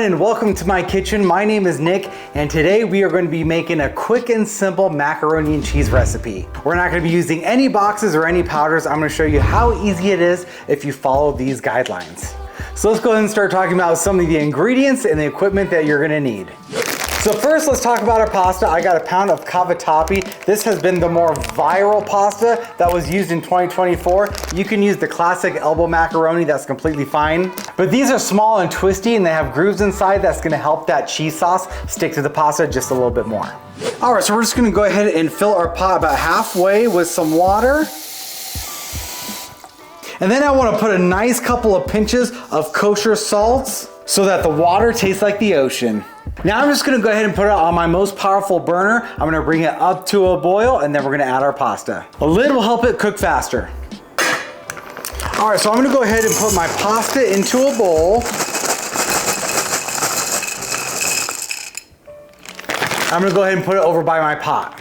and welcome to my kitchen. My name is Nick, and today we are going to be making a quick and simple macaroni and cheese recipe. We're not going to be using any boxes or any powders. I'm going to show you how easy it is if you follow these guidelines. So let's go ahead and start talking about some of the ingredients and the equipment that you're going to need. So first, let's talk about our pasta. I got a pound of cavatappi. This has been the more viral pasta that was used in 2024. You can use the classic elbow macaroni, that's completely fine. But these are small and twisty and they have grooves inside that's gonna help that cheese sauce stick to the pasta just a little bit more. All right, so we're just gonna go ahead and fill our pot about halfway with some water. And then I wanna put a nice couple of pinches of kosher salts so that the water tastes like the ocean. Now I'm just gonna go ahead and put it on my most powerful burner. I'm gonna bring it up to a boil and then we're gonna add our pasta. A lid will help it cook faster. All right, so I'm gonna go ahead and put my pasta into a bowl. I'm gonna go ahead and put it over by my pot.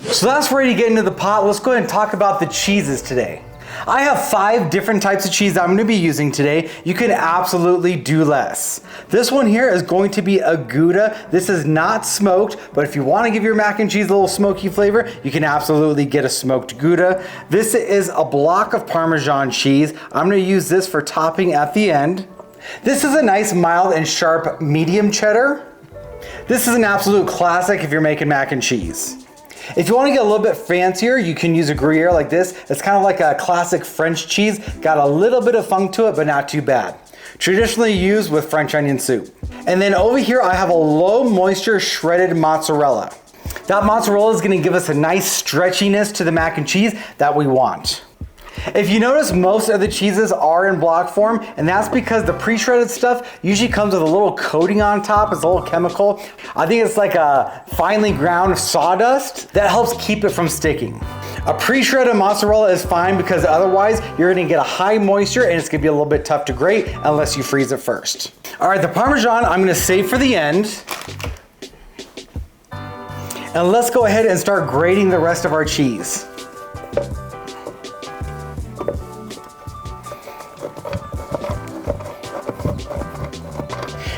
So that's ready to get into the pot. Let's go ahead and talk about the cheeses today. I have 5 different types of cheese that I'm going to be using today. You can absolutely do less. This one here is going to be a Gouda. This is not smoked, but if you want to give your mac and cheese a little smoky flavor, you can absolutely get a smoked Gouda. This is a block of Parmesan cheese. I'm going to use this for topping at the end. This is a nice mild and sharp medium cheddar. This is an absolute classic if you're making mac and cheese. If you want to get a little bit fancier, you can use a Gruyere like this. It's kind of like a classic French cheese. Got a little bit of funk to it, but not too bad. Traditionally used with French onion soup. And then over here, I have a low moisture shredded mozzarella. That mozzarella is going to give us a nice stretchiness to the mac and cheese that we want. If you notice, most of the cheeses are in block form, and that's because the pre-shredded stuff usually comes with a little coating on top. It's a little chemical. I think it's like a finely ground sawdust that helps keep it from sticking. A pre-shredded mozzarella is fine because otherwise you're gonna get a high moisture and it's gonna be a little bit tough to grate unless you freeze it first. All right, the Parmesan I'm gonna save for the end. And let's go ahead and start grating the rest of our cheese.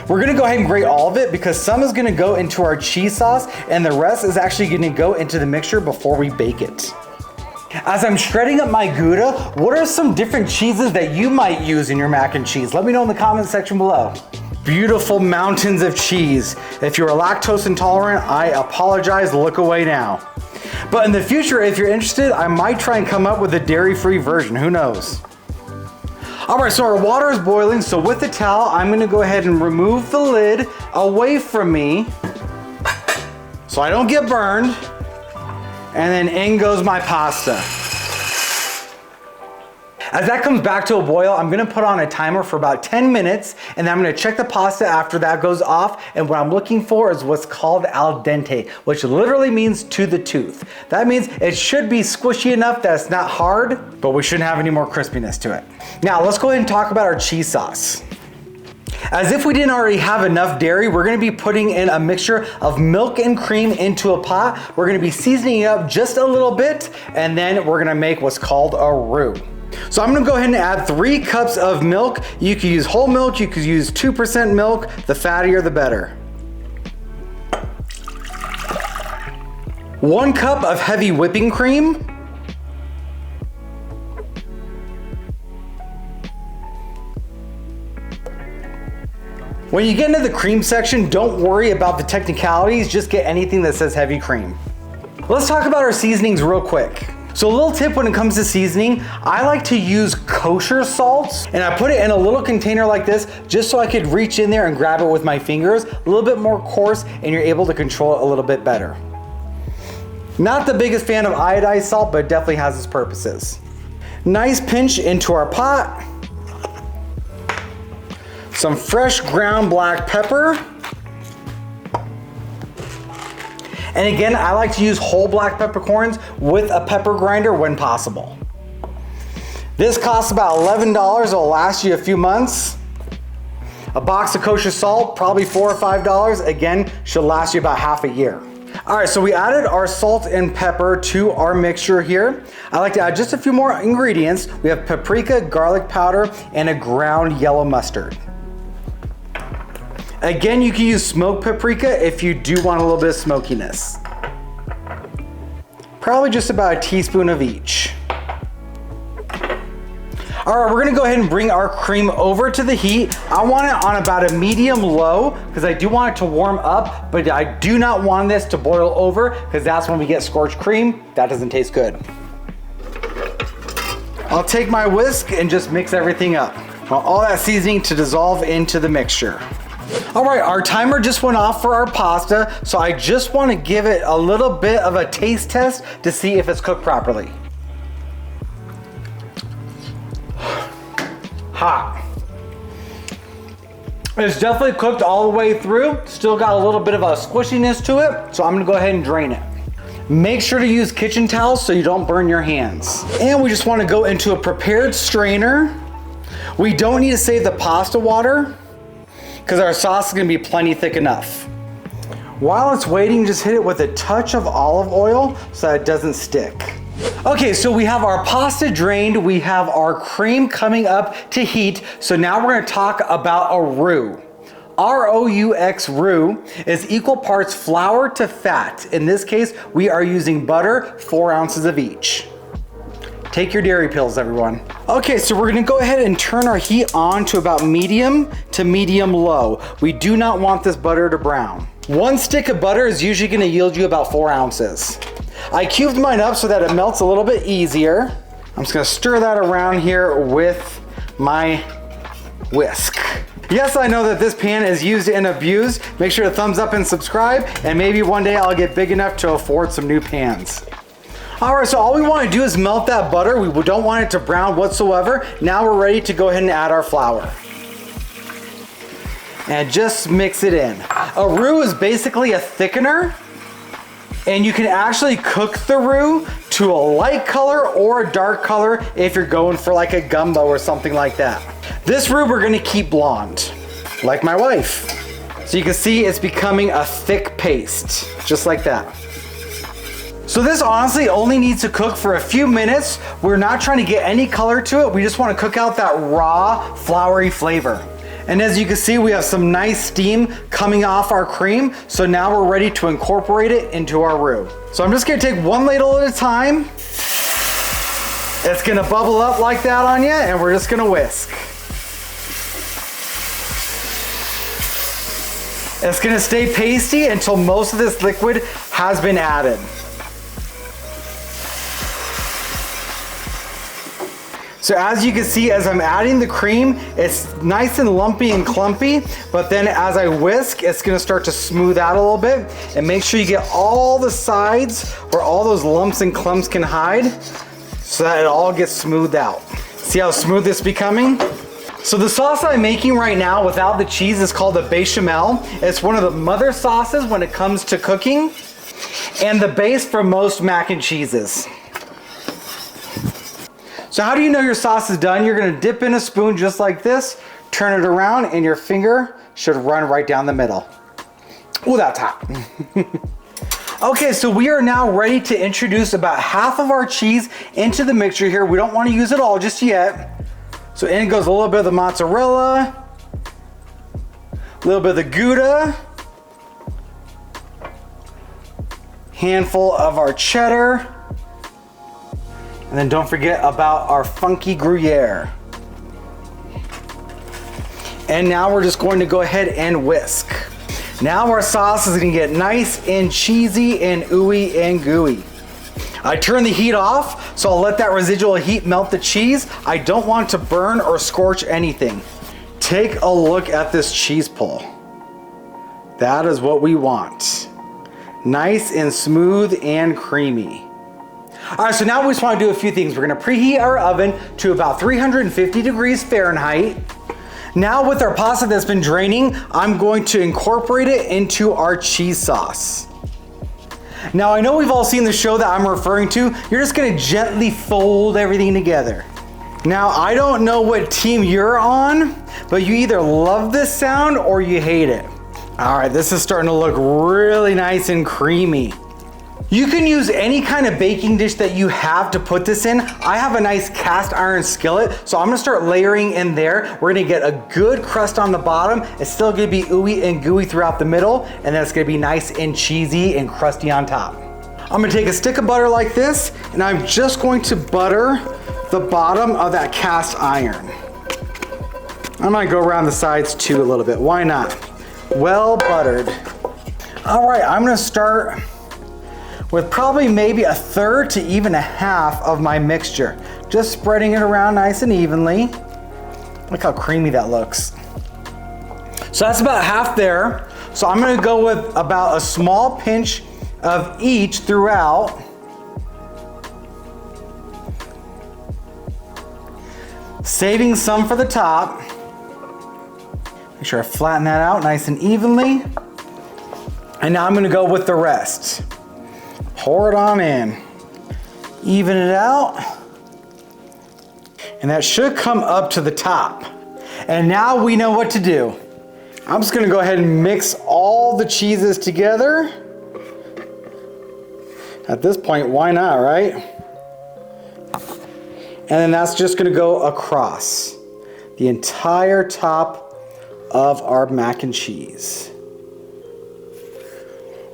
We're gonna go ahead and grate all of it because some is gonna go into our cheese sauce and the rest is actually gonna go into the mixture before we bake it. As I'm shredding up my Gouda, what are some different cheeses that you might use in your mac and cheese? Let me know in the comment section below. Beautiful mountains of cheese. If you're lactose intolerant, I apologize, look away now. But in the future, if you're interested, I might try and come up with a dairy-free version, who knows? All right, so our water is boiling, so with the towel, I'm gonna go ahead and remove the lid away from me so I don't get burned, and then in goes my pasta. As that comes back to a boil, I'm gonna put on a timer for about 10 minutes, and then I'm gonna check the pasta after that goes off, and what I'm looking for is what's called al dente, which literally means to the tooth. That means it should be squishy enough that it's not hard, but we shouldn't have any more crispiness to it. Now, let's go ahead and talk about our cheese sauce. As if we didn't already have enough dairy, we're gonna be putting in a mixture of milk and cream into a pot. We're gonna be seasoning it up just a little bit, and then we're gonna make what's called a roux. So I'm gonna go ahead and add 3 cups of milk. You could use whole milk, you could use 2% milk, the fattier the better. 1 cup of heavy whipping cream. When you get into the cream section, don't worry about the technicalities, just get anything that says heavy cream. Let's talk about our seasonings real quick. So a little tip when it comes to seasoning, I like to use kosher salts, and I put it in a little container like this just so I could reach in there and grab it with my fingers, a little bit more coarse, and you're able to control it a little bit better. Not the biggest fan of iodized salt, but it definitely has its purposes. Nice pinch into our pot. Some fresh ground black pepper. And again, I like to use whole black peppercorns with a pepper grinder when possible. This costs about $11, it'll last you a few months. A box of kosher salt, probably $4 or $5, again, should last you about half a year. All right, so we added our salt and pepper to our mixture here. I like to add just a few more ingredients. We have paprika, garlic powder, and a ground yellow mustard. Again, you can use smoked paprika if you do want a little bit of smokiness. Probably just about a teaspoon of each. All right, we're gonna go ahead and bring our cream over to the heat. I want it on about a medium low because I do want it to warm up, but I do not want this to boil over because that's when we get scorched cream. That doesn't taste good. I'll take my whisk and just mix everything up. Want all that seasoning to dissolve into the mixture. All right, our timer just went off for our pasta, so I just want to give it a little bit of a taste test to see if it's cooked properly. Hot. It's definitely cooked all the way through. Still got a little bit of a squishiness to it, so I'm gonna go ahead and drain it. Make sure to use kitchen towels so you don't burn your hands. And we just wanna go into a prepared strainer. We don't need to save the pasta water because our sauce is gonna be plenty thick enough. While it's waiting, just hit it with a touch of olive oil so that it doesn't stick. Okay, so we have our pasta drained, we have our cream coming up to heat, so now we're gonna talk about a roux. R-O-U-X roux is equal parts flour to fat. In this case, we are using butter, 4 ounces of each. Take your dairy pills, everyone. Okay, so we're gonna go ahead and turn our heat on to about medium to medium low. We do not want this butter to brown. 1 stick of butter is usually gonna yield you about 4 ounces. I cubed mine up so that it melts a little bit easier. I'm just gonna stir that around here with my whisk. Yes, I know that this pan is used and abused. Make sure to thumbs up and subscribe, and maybe one day I'll get big enough to afford some new pans. All right, so all we wanna do is melt that butter. We don't want it to brown whatsoever. Now we're ready to go ahead and add our flour. And just mix it in. A roux is basically a thickener, and you can actually cook the roux to a light color or a dark color if you're going for like a gumbo or something like that. This roux we're gonna keep blonde, like my wife. So you can see it's becoming a thick paste, just like that. So this honestly only needs to cook for a few minutes. We're not trying to get any color to it. We just wanna cook out that raw, floury flavor. And as you can see, we have some nice steam coming off our cream. So now we're ready to incorporate it into our roux. So I'm just gonna take 1 ladle at a time. It's gonna bubble up like that on you, and we're just gonna whisk. It's gonna stay pasty until most of this liquid has been added. So as you can see, as I'm adding the cream, it's nice and lumpy and clumpy, but then as I whisk, it's gonna start to smooth out a little bit. And make sure you get all the sides where all those lumps and clumps can hide so that it all gets smoothed out. See how smooth it's becoming? So the sauce I'm making right now without the cheese is called a bechamel. It's one of the mother sauces when it comes to cooking, and the base for most mac and cheeses. So how do you know your sauce is done? You're gonna dip in a spoon just like this, turn it around, and your finger should run right down the middle. Ooh, that's hot. Okay, so we are now ready to introduce about half of our cheese into the mixture here. We don't wanna use it all just yet. So in goes a little bit of the mozzarella, a little bit of the Gouda, handful of our cheddar, and then don't forget about our funky Gruyere. And now we're just going to go ahead and whisk. Now our sauce is gonna get nice and cheesy and ooey and gooey. I turn the heat off, so I'll let that residual heat melt the cheese. I don't want to burn or scorch anything. Take a look at this cheese pull. That is what we want. Nice and smooth and creamy. All right, so now we just want to do a few things. We're gonna preheat our oven to about 350 degrees Fahrenheit. Now with our pasta that's been draining, I'm going to incorporate it into our cheese sauce. Now I know we've all seen the show that I'm referring to. You're just gonna gently fold everything together. Now I don't know what team you're on, but you either love this sound or you hate it. All right, this is starting to look really nice and creamy. You can use any kind of baking dish that you have to put this in. I have a nice cast iron skillet, so I'm gonna start layering in there. We're gonna get a good crust on the bottom. It's still gonna be ooey and gooey throughout the middle, and then it's gonna be nice and cheesy and crusty on top. I'm gonna take a stick of butter like this, and I'm just going to butter the bottom of that cast iron. I might go around the sides too a little bit, why not? Well buttered. All right, I'm gonna start with probably maybe a third to even a half of my mixture. Just spreading it around nice and evenly. Look how creamy that looks. So that's about half there. So I'm gonna go with about a small pinch of each throughout. Saving some for the top. Make sure I flatten that out nice and evenly. And now I'm gonna go with the rest. Pour it on in, even it out, and that should come up to the top. And now we know what to do. I'm just gonna go ahead and mix all the cheeses together. At this point, why not, right? And then that's just gonna go across the entire top of our mac and cheese.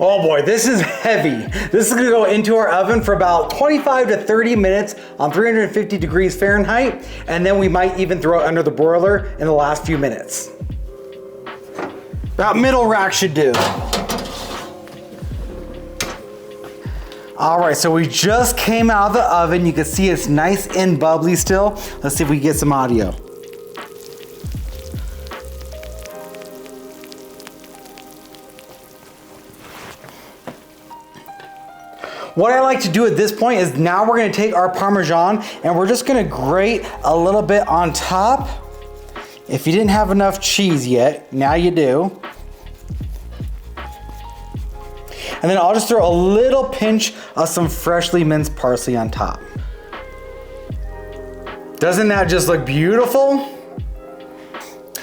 Oh boy, this is heavy. This is gonna go into our oven for about 25 to 30 minutes on 350 degrees Fahrenheit, and then we might even throw it under the broiler in the last few minutes. About middle rack should do. All right, so we just came out of the oven. You can see it's nice and bubbly still. Let's see if we can get some audio. What I like to do at this point is now we're gonna take our Parmesan and we're just gonna grate a little bit on top. If you didn't have enough cheese yet, now you do. And then I'll just throw a little pinch of some freshly minced parsley on top. Doesn't that just look beautiful?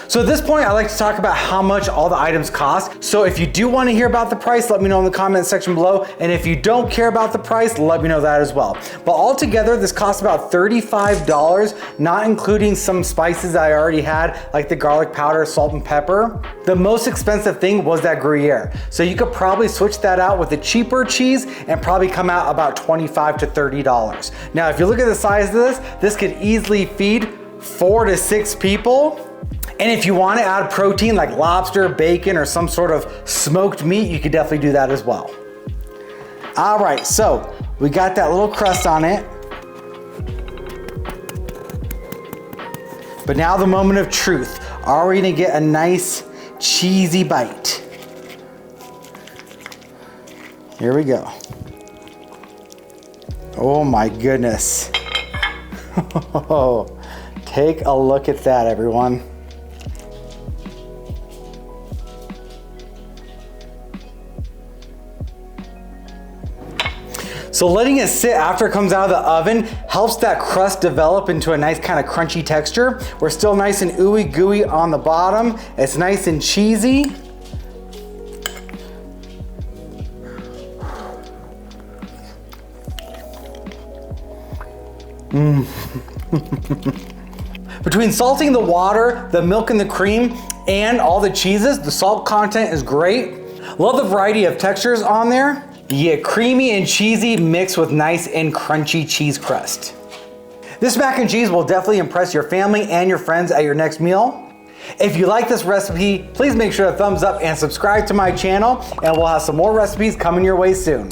So at this point, I like to talk about how much all the items cost. So if you do want to hear about the price, let me know in the comment section below. And if you don't care about the price, let me know that as well. But altogether, this costs about $35, not including some spices I already had, like the garlic powder, salt and pepper. The most expensive thing was that Gruyere. So you could probably switch that out with a cheaper cheese and probably come out about $25 to $30. Now, if you look at the size of this could easily feed 4 to 6 people. And if you want to add protein like lobster, bacon, or some sort of smoked meat, you could definitely do that as well. All right, so we got that little crust on it. But now the moment of truth. Are we gonna get a nice cheesy bite? Here we go. Oh my goodness. Take a look at that, everyone. So letting it sit after it comes out of the oven helps that crust develop into a nice kind of crunchy texture. We're still nice and ooey gooey on the bottom. It's nice and cheesy. Between salting the water, the milk and the cream, and all the cheeses, the salt content is great. Love the variety of textures on there. You get creamy and cheesy mixed with nice and crunchy cheese crust. This mac and cheese will definitely impress your family and your friends at your next meal. If you like this recipe, please make sure to thumbs up and subscribe to my channel, and we'll have some more recipes coming your way soon.